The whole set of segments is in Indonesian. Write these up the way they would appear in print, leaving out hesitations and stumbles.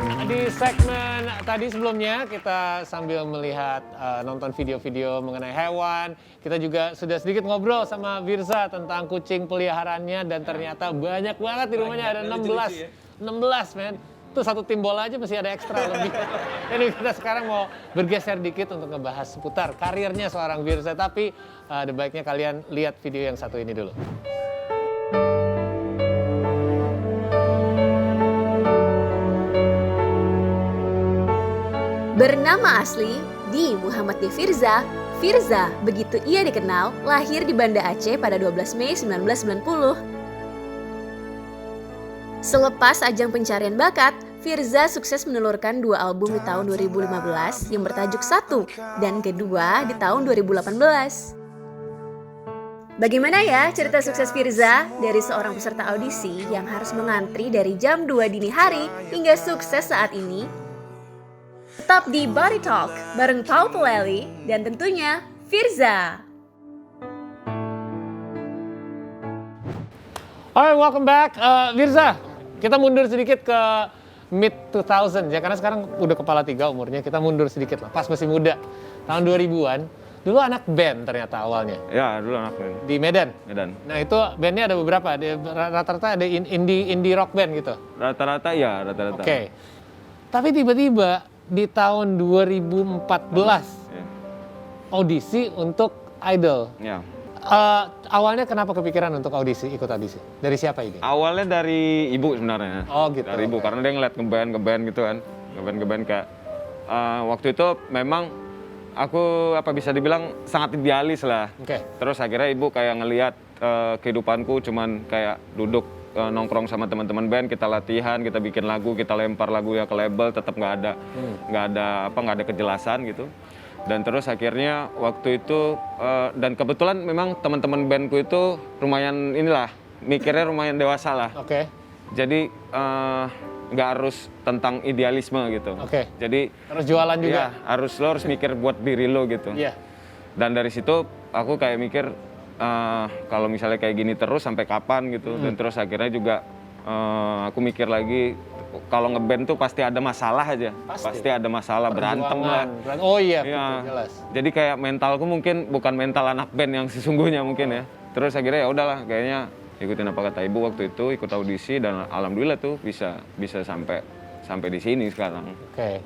Di segmen tadi sebelumnya kita sambil melihat nonton video-video mengenai hewan, kita juga sudah sedikit ngobrol sama Virza tentang kucing peliharaannya dan ternyata banyak banget di rumahnya, ada 16. 16 men. Itu satu tim bola aja masih ada ekstra lebih. Jadi kita sekarang mau bergeser dikit untuk ngebahas seputar karirnya seorang Virza, tapi ada baiknya kalian lihat video yang satu ini dulu. Bernama asli Di Muhammad D. Virza, Virza begitu ia dikenal lahir di Banda Aceh pada 12 Mei 1990. Selepas ajang pencarian bakat, Virza sukses menelurkan 2 album di tahun 2015 yang bertajuk Satu dan kedua di tahun 2018. Bagaimana ya cerita sukses Virza dari seorang peserta audisi yang harus mengantri dari jam 2 dini hari hingga sukses saat ini? Tetap di Body Talk bareng Paul Peleli dan tentunya Virza. Alright, welcome back. Virza, kita mundur sedikit ke mid 2000 ya, karena sekarang udah kepala 3 umurnya, kita mundur sedikit lah, pas masih muda. Tahun 2000-an, dulu anak band ternyata awalnya. Ya, dulu anak band. Di Medan? Medan. Nah itu bandnya ada beberapa, rata-rata ada indie rock band gitu? Rata-rata ya, rata-rata. Oke. Tapi tiba-tiba di tahun 2014 Ya. audisi untuk Idol. Ya. Awalnya kenapa kepikiran untuk ikut audisi? Dari siapa ini? Awalnya dari ibu sebenarnya. Oh gitu. Dari ibu, karena dia ngeliat ngeband gitu kan. Ngeband kayak waktu itu memang aku bisa dibilang sangat idealis lah. Oke. Terus akhirnya ibu kayak ngelihat kehidupanku cuman kayak duduk nongkrong sama teman-teman band, kita latihan, kita bikin lagu, kita lempar lagu ya ke label, tetap nggak ada kejelasan gitu. Dan terus akhirnya waktu itu dan kebetulan memang teman-teman bandku itu lumayan mikirnya lumayan dewasa lah. Oke. Jadi nggak harus tentang idealisme gitu. Oke. Jadi Harus jualan juga. ya, lo harus mikir buat diri lo gitu. Iya. Dan dari situ aku kayak mikir kalau misalnya kayak gini terus sampai kapan gitu. Dan terus akhirnya juga aku mikir lagi, kalau ngeband tuh pasti ada masalah aja. Pasti ada masalah, berantem lah. Oh iya, Ya, betul, jelas. jadi kayak mentalku mungkin bukan mental anak band yang sesungguhnya mungkin ya. Terus akhirnya ya udahlah, kayaknya ikutin apa kata ibu waktu itu, ikut audisi dan alhamdulillah tuh bisa sampai di sini sekarang. Oke.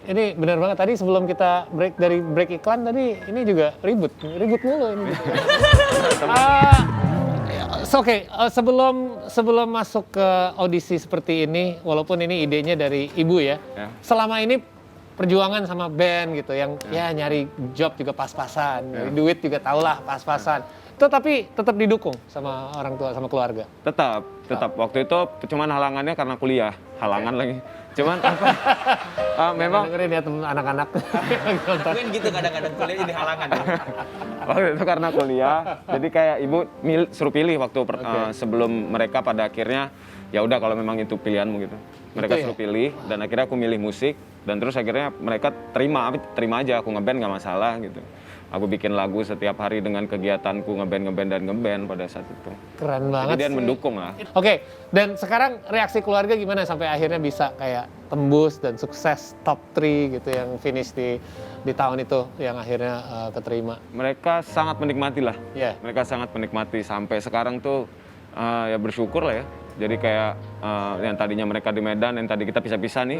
Ini benar banget, tadi sebelum kita break iklan tadi ini juga ribut mulu ini. Oke, sebelum masuk ke audisi seperti ini, walaupun ini idenya dari ibu ya. Selama ini perjuangan sama band gitu, yang ya nyari job juga pas-pasan, nyari duit juga tau lah pas-pasan. Tapi tetap didukung sama orang tua, sama keluarga. Tetap. Waktu itu cuman halangannya karena kuliah, lagi. Cuman memang dengerin ya temen anak-anak. Mungkin gitu kadang-kadang kuliah jadi halangan. waktu itu karena kuliah, jadi kayak ibu suruh pilih waktu sebelum mereka pada akhirnya ya udah kalau memang itu pilihanmu gitu. Mereka suruh pilih dan akhirnya aku milih musik dan terus akhirnya mereka terima aja aku ngeband nggak masalah gitu. Aku bikin lagu setiap hari dengan kegiatanku ngeband pada saat itu. Keren banget. Jadi dia mendukung lah. Oke, dan sekarang reaksi keluarga gimana sampai akhirnya bisa kayak tembus dan sukses top 3 gitu yang finish di tahun itu yang akhirnya keterima? Mereka sangat menikmati lah. Iya. Mereka sangat menikmati sampai sekarang tuh ya bersyukur lah ya. Jadi kayak yang tadinya mereka di Medan, yang tadi kita pisah-pisah nih,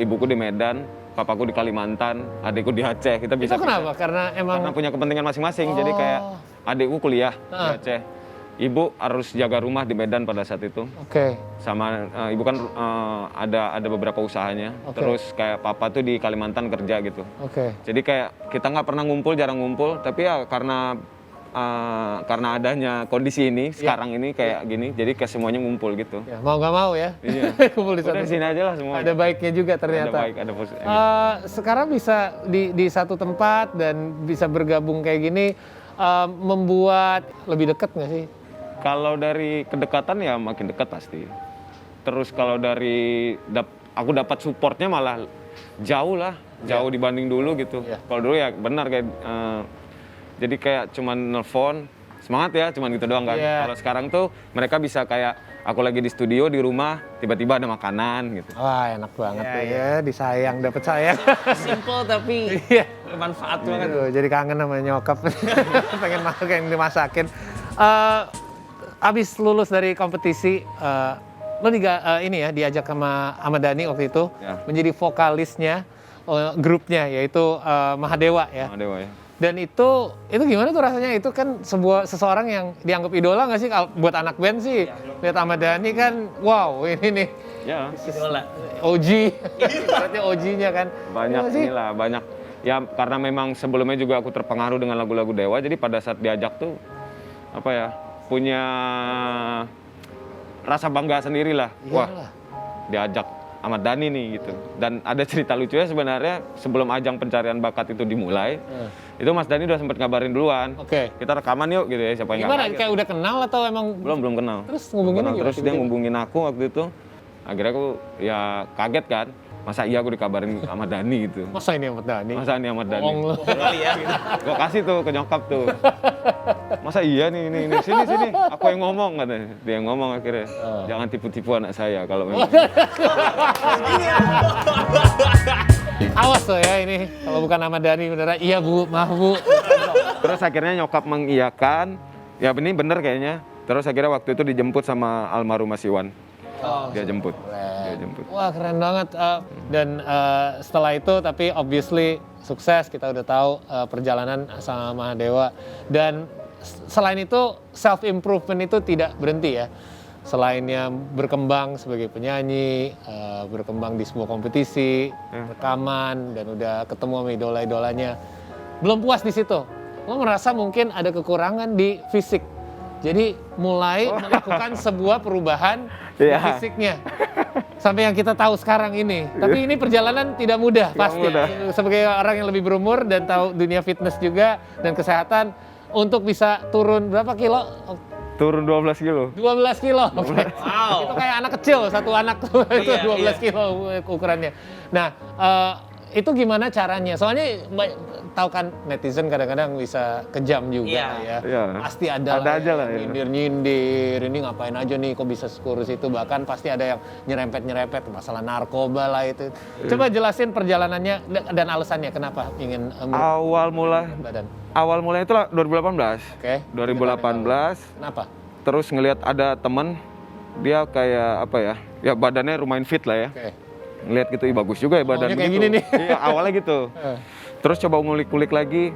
ibuku di Medan, papaku di Kalimantan, adikku di Aceh, kita bisa. Itu kenapa? Karena punya kepentingan masing-masing. Jadi kayak adikku kuliah di Aceh, ibu harus jaga rumah di Medan pada saat itu. Oke. Sama ibu kan ada beberapa usahanya. Terus kayak papa tuh di Kalimantan kerja gitu. Oke. Jadi kayak kita nggak pernah jarang ngumpul, tapi ya karena adanya kondisi ini sekarang ini kayak gini, jadi kayak semuanya ngumpul gitu. Ya, mau nggak mau ya. Iya. Kumpul di Udah sini aja lah semua. Ada baiknya juga ternyata. Ada baik, ada positif. Sekarang bisa di satu tempat dan bisa bergabung kayak gini, membuat lebih dekat nggak sih? Kalau dari kedekatan ya makin dekat pasti. Terus kalau dari aku dapat supportnya malah jauh dibanding dulu gitu. Kalau dulu ya benar kayak jadi kayak cuman nelfon, semangat ya, cuman gitu doang kan. Kalau sekarang tuh mereka bisa kayak aku lagi di studio di rumah tiba-tiba ada makanan gitu. Wah, enak banget Iya, tuh iya. ya, disayang, dapet sayang. Simple tapi Iya. bermanfaat banget. Aduh, jadi kangen sama nyokap. Pengen masak yang dimasakin. Abis lulus dari kompetisi, lo ini ya diajak sama Ahmad Dhani waktu itu Ya. menjadi vokalisnya grupnya yaitu Mahadewa ya. Sama Dewa ya. Dan itu gimana tuh rasanya? Itu kan seseorang yang dianggap idola nggak sih? Buat anak band sih, lihat Ahmad Dhani kan, wow ini nih Ya, Idola. OG, berarti OG-nya kan. banyak Iya sih? inilah, banyak. Ya karena memang sebelumnya juga aku terpengaruh dengan lagu-lagu Dewa, jadi pada saat diajak tuh apa ya, punya rasa bangga sendiri lah. Wah, Iyalah. diajak Ahmad Dhani nih gitu. Dan ada cerita lucunya sebenarnya sebelum ajang pencarian bakat itu dimulai, itu Mas Dhani udah sempat ngabarin duluan. Oke. Kita rekaman yuk gitu ya, siapa yang Gimana? nggak kaget. Kayak udah kenal atau emang Belum kenal. Terus ngubunginnya Belum kenal. gimana Terus dia tiba-tiba? ngubungin aku waktu itu. Akhirnya aku ya kaget kan. Masa iya aku dikabarin Ahmad Dhani gitu. Masa ini Ahmad Dhani? Masa ini Ahmad Dhani? Bohong lu. Kali ya. Gue kasih tuh ke nyokap tuh. Masa iya nih, ini sini, aku yang ngomong katanya. Dia yang ngomong akhirnya. Jangan tipu-tipu anak saya kalau memang. Awas loh ya ini, kalau bukan Ahmad Dhani beneran, iya bu, maaf bu. Terus akhirnya nyokap mengiyakan. Ya ini bener kayaknya. Terus akhirnya waktu itu dijemput sama almarhum Mas Iwan. Dia jemput. Dia jemput. Wah keren banget. Dan setelah itu tapi obviously sukses, kita udah tahu perjalanan sama Mahadewa. Dan selain itu self improvement itu tidak berhenti ya. Selainnya berkembang sebagai penyanyi, berkembang di sebuah kompetisi, rekaman, dan udah ketemu sama idola-idolanya. Belum puas di situ. Lo merasa mungkin ada kekurangan di fisik. Jadi mulai melakukan sebuah perubahan di Iya. fisiknya. Sampai yang kita tahu sekarang ini. Tapi ini perjalanan tidak mudah Tidak pasti. mudah. Sebagai orang yang lebih berumur dan tahu dunia fitness juga dan kesehatan, untuk bisa turun berapa kilo? Turun 12 kilo. 12 kilo. Oke. Wow. Itu kayak anak kecil, satu anak tuh itu Iya, 12 iya. kilo ukurannya. Nah, itu gimana caranya? Soalnya tahu kan netizen kadang-kadang bisa kejam juga Iya. ya. Iya. Pasti ada Ada aja lah ya. nyindir-nyindir, ini ngapain aja nih kok bisa sekurus itu, bahkan pasti ada yang nyerempet-nyerempet masalah narkoba lah itu. Coba jelasin perjalanannya dan alasannya kenapa ingin badan. Awal mulai itu lah 2018. Oke. 2018. Kenapa? Terus ngelihat ada temen, dia kayak apa ya? Ya badannya lumayan fit lah ya. Oke. Ngelihat gitu, ih bagus juga ya badan Maunya kayak gitu. gini nih. Iya, awalnya gitu. Terus coba ngulik-ngulik lagi,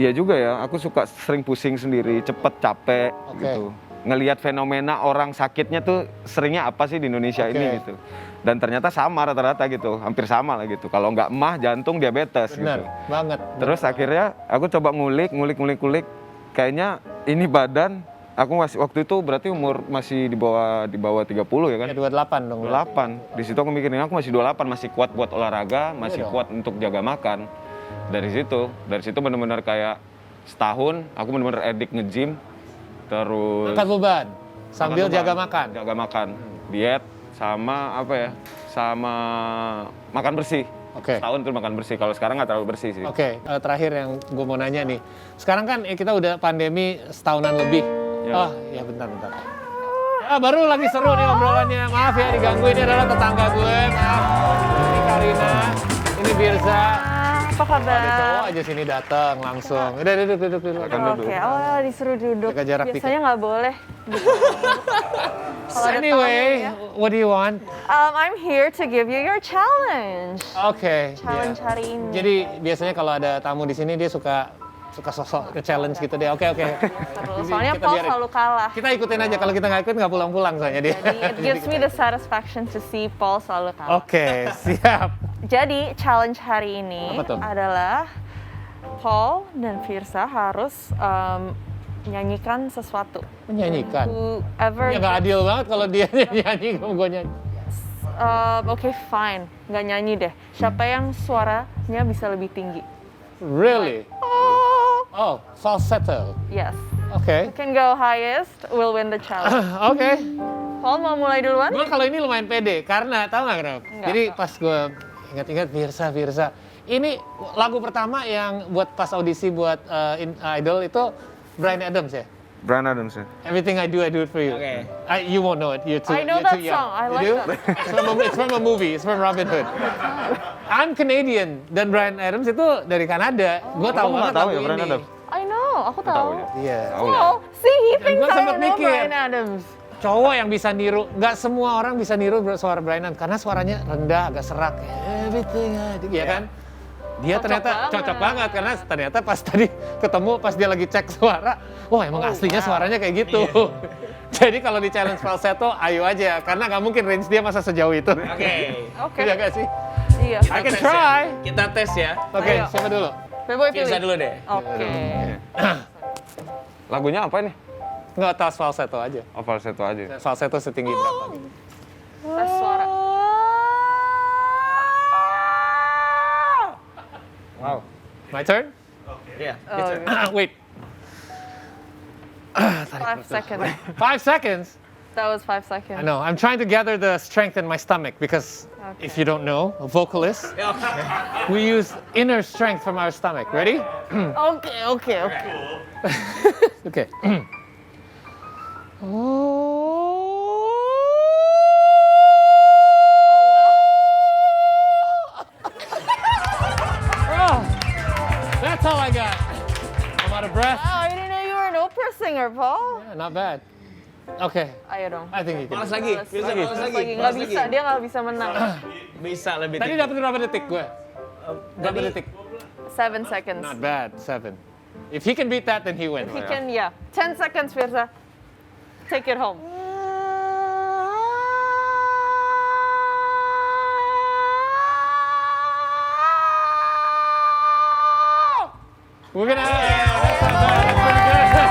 iya juga ya, aku suka sering pusing sendiri, cepet capek Oke. gitu. Ngelihat fenomena orang sakitnya tuh seringnya apa sih di Indonesia Oke. ini gitu. Dan ternyata sama rata-rata gitu, hampir sama lah gitu. Kalau nggak emah, jantung, diabetes Benar, gitu. banget. Terus akhirnya aku coba ngulik, kayaknya ini badan, aku masih waktu itu berarti umur masih di bawah 30 ya kan? Ya 28 dong. 28. Di situ aku mikirin aku masih 28, masih kuat buat olahraga, masih dong. kuat untuk jaga makan. Dari situ benar-benar kayak setahun aku benar-benar edik nge-gym, terus Angkat beban sambil angkat beban, jaga makan. jaga makan, diet sama apa ya? Sama makan bersih. Oke. Setahun tuh makan bersih. Kalau sekarang nggak terlalu bersih sih. Oke, terakhir yang gue mau nanya nih. Sekarang kan kita udah pandemi setahunan lebih. Ya. Oh, ya bentar. Baru lagi seru nih obrolannya. Maaf ya diganggu, ini adalah tetangga gue. Maaf. Ini Karina, ini Birza. Apa kabar? Ada cowok aja sini datang langsung. Udah duduk. Silakan duduk. Oke, disuruh duduk. Jaga jarak Biasanya nggak boleh. Kalau ada Anyway, tamu ya. what do you want? I'm here to give you your challenge. Oke. Challenge ya. hari ini. Jadi biasanya kalau ada tamu di sini dia suka sosok nge-challenge gitu deh. Oke. Seru. Soalnya Kita Paul biarin. selalu kalah. Kita ikutin aja. Kalau kita nggak ikut nggak pulang-pulang soalnya dia. Jadi it gives me the satisfaction to see Paul selalu kalah. Oke, siap. Jadi challenge hari ini Apa tuh? adalah Paul dan Virsa harus menyanyikan sesuatu. Menyanyikan. Whoever. Ya nggak adil banget kalau dia nyanyi, gue nyanyi. Oke, fine. Nggak nyanyi deh. Siapa yang suaranya bisa lebih tinggi? Really? Oh, falsetto. Yes. Oke. Who can go highest will win the challenge. Oke. Paul mau mulai duluan? Gue kalau ini lumayan pede karena tahu nggak kenapa? Enggak. Jadi pas gue ingat-ingat Virsa. Ini lagu pertama yang buat pas audisi buat Idol itu Bryan Adams ya? Bryan Adams ya. Everything I do it for you. Okay. You won't know it. You're too, I know you're that too young. song. I You like do? that. It's from a movie. It's from Robin Hood. I'm Canadian dan Bryan Adams itu dari Kanada. Gue tahu Kamu nggak banget tahu lagu ya Bryan ini. Adams? I know, aku Tahu tahu. ya? Iya. Tahu lah. Oh, see, he Dan thinks gua I sempet don't know mikir. Bryan Adams. Cowok yang bisa niru, nggak semua orang bisa niru suara Bryan Adams karena suaranya rendah, agak serak. Everything I do, ya kan? Dia Cocok ternyata banget. cocok banget karena ternyata pas tadi ketemu pas dia lagi cek suara, wah emang aslinya wow. suaranya kayak gitu. Jadi kalau di challenge falsetto, ayo aja karena nggak mungkin range dia masa sejauh itu. Oke. Oke. Iya nggak sih? Iya. I can Tes ya. try. Kita tes ya. Oke, Ayo. siapa dulu? Beboy pilih. Firza dulu deh. Oke. Lagunya apa nih? Nggak tes falsetto aja. Oh, falsetto aja. Falsetto setinggi berapa? gitu. Tes suara. Wow. My turn? Iya. Oh, Wait. 5 seconds. 5 seconds? That was 5 seconds. I know. I'm trying to gather the strength in my stomach because if you don't know, a vocalist, we use inner strength from our stomach. Ready? Okay. Okay. Oh, that's all I got. I'm out of breath. Wow, I didn't know you were an opera singer, Paul. Yeah, not bad. Okay, Ayo dong. I think you can. Malas lagi. Firza, malas lagi. Nggak Malas bisa, lagi. dia nggak bisa menang. Bisa lebih. Tadi dapat berapa detik gue? Berapa Tadi- detik? 7 seconds. Not bad, 7. If he can beat that, then he wins. He can, yeah. 10 seconds, Firza. Take it home. We're gonna. That's not bad. That's pretty good.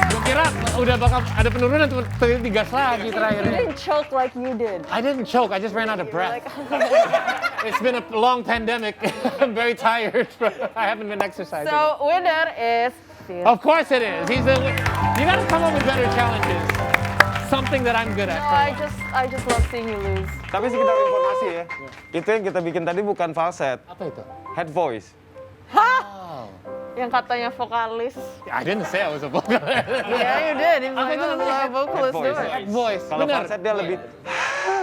Gue kira udah bakal ada penurunan tuh digas lagi You terakhirnya. didn't choke like you did. I didn't choke. I just ran out of breath. It's been a long pandemic. I'm very tired. I haven't been exercising. So, winner is Firza. Of course it is. You gotta come up with better challenges. Something that I'm good at. No, I just love seeing you lose. Tapi sekedar informasi ya. Itu yang kita bikin tadi bukan falset, Apa itu? head voice. Oh. Yang katanya vokalis. I didn't say I was a vocalist. Yeah, you did. He was like, itu oh, namanya? a vocalist Head voice. do it. Head voice. Kalau Bener. falset dia lebih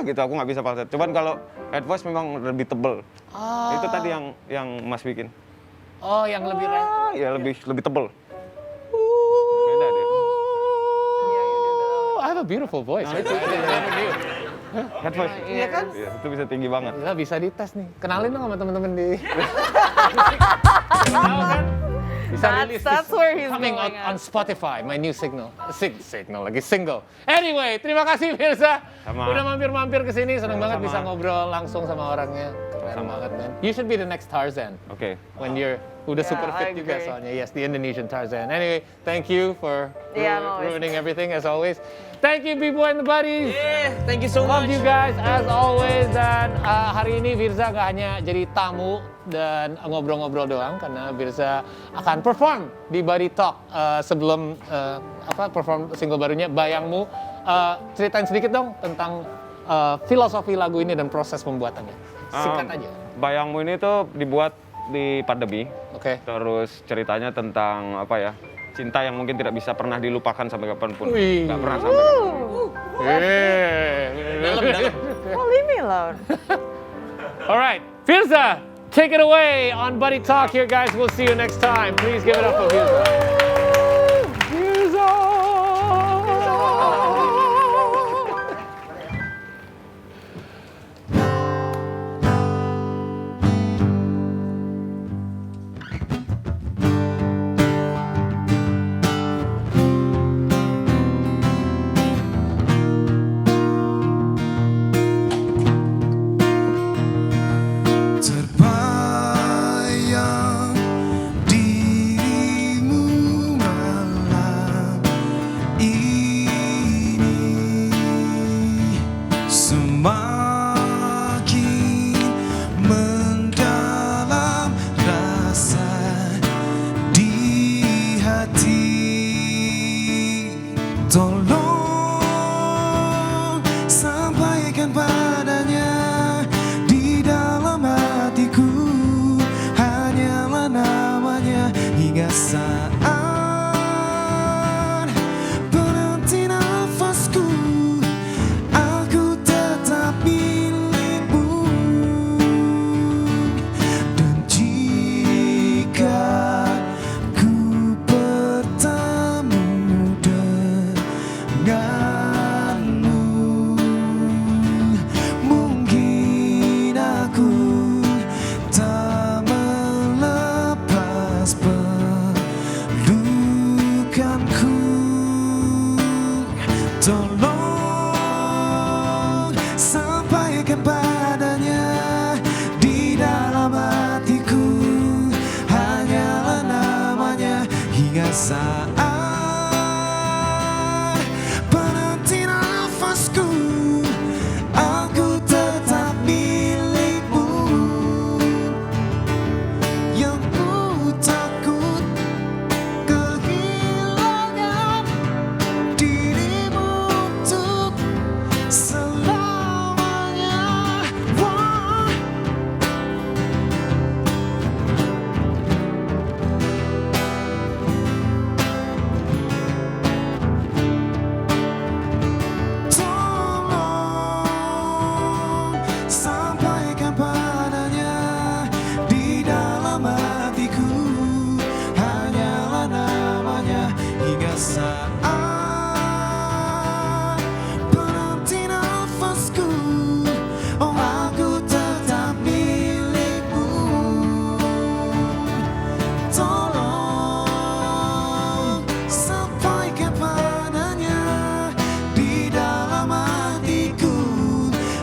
gitu, aku nggak bisa falset. Cuman kalau head voice memang lebih tebel. Oh. Itu tadi yang Mas bikin. Oh, yang lebih Ya lebih tebel. Beda deh. I have a beautiful voice. I never knew. Head voice. Iya kan? Iya, itu bisa tinggi banget. Gila, bisa dites nih. Kenalin dong sama temen-temen di... Tahu kan? Bisa rilis That's this where he's coming going on Spotify, my new single. Single. Anyway, terima kasih Firza. Sama. Udah mampir-mampir ke sini, seneng banget Sama. bisa ngobrol langsung sama orangnya. Keren banget, man. You should be the next Tarzan. Oke. When you're udah Yeah, super I fit juga agree. soalnya. Yes, the Indonesian Tarzan. Anyway, thank you for Yeah, I'm always- ruining everything as always. Thank you, B-Boy and the Buddies. Yeah, thank you so Love much. you guys as always. Dan hari ini Firza gak hanya jadi tamu dan ngobrol-ngobrol doang karena Firza akan perform di Body Talk sebelum perform single barunya Bayangmu. Ceritain sedikit dong tentang filosofi lagu ini dan proses pembuatannya. Singkat aja. Bayangmu ini tuh dibuat di pandemi. Oke. Terus ceritanya tentang apa ya? Cinta yang mungkin tidak bisa pernah dilupakan sampai kapanpun. Wih. Nggak pernah sampai. Dalam. Oh, leave me alone. All right, Firza, take it away on Buddy Talk here, guys. We'll see you next time. Please give it up for Firza. Firza! Terbayang dirimu saat penanti nafasku, aku tetap milikmu. Yang ku takut kehilangan dirimu untuk selamanya. Wah. Tolong sampaikan padanya di dalam hatiku, hanyalah namanya hingga saat penanti nafasku. Oh, aku tetap milikmu. Tolong sampaikan padanya di dalam hatiku,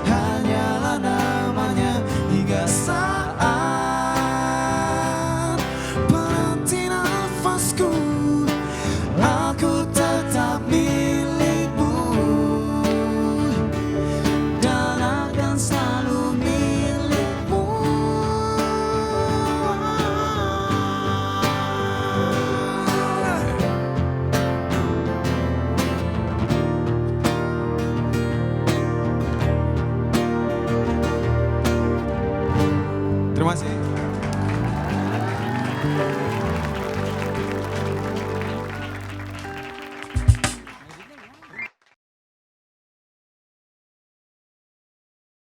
hanyalah namanya hingga saat penanti nafasku. Aku tetap milikmu dan akan selalu milikmu. Terima kasih.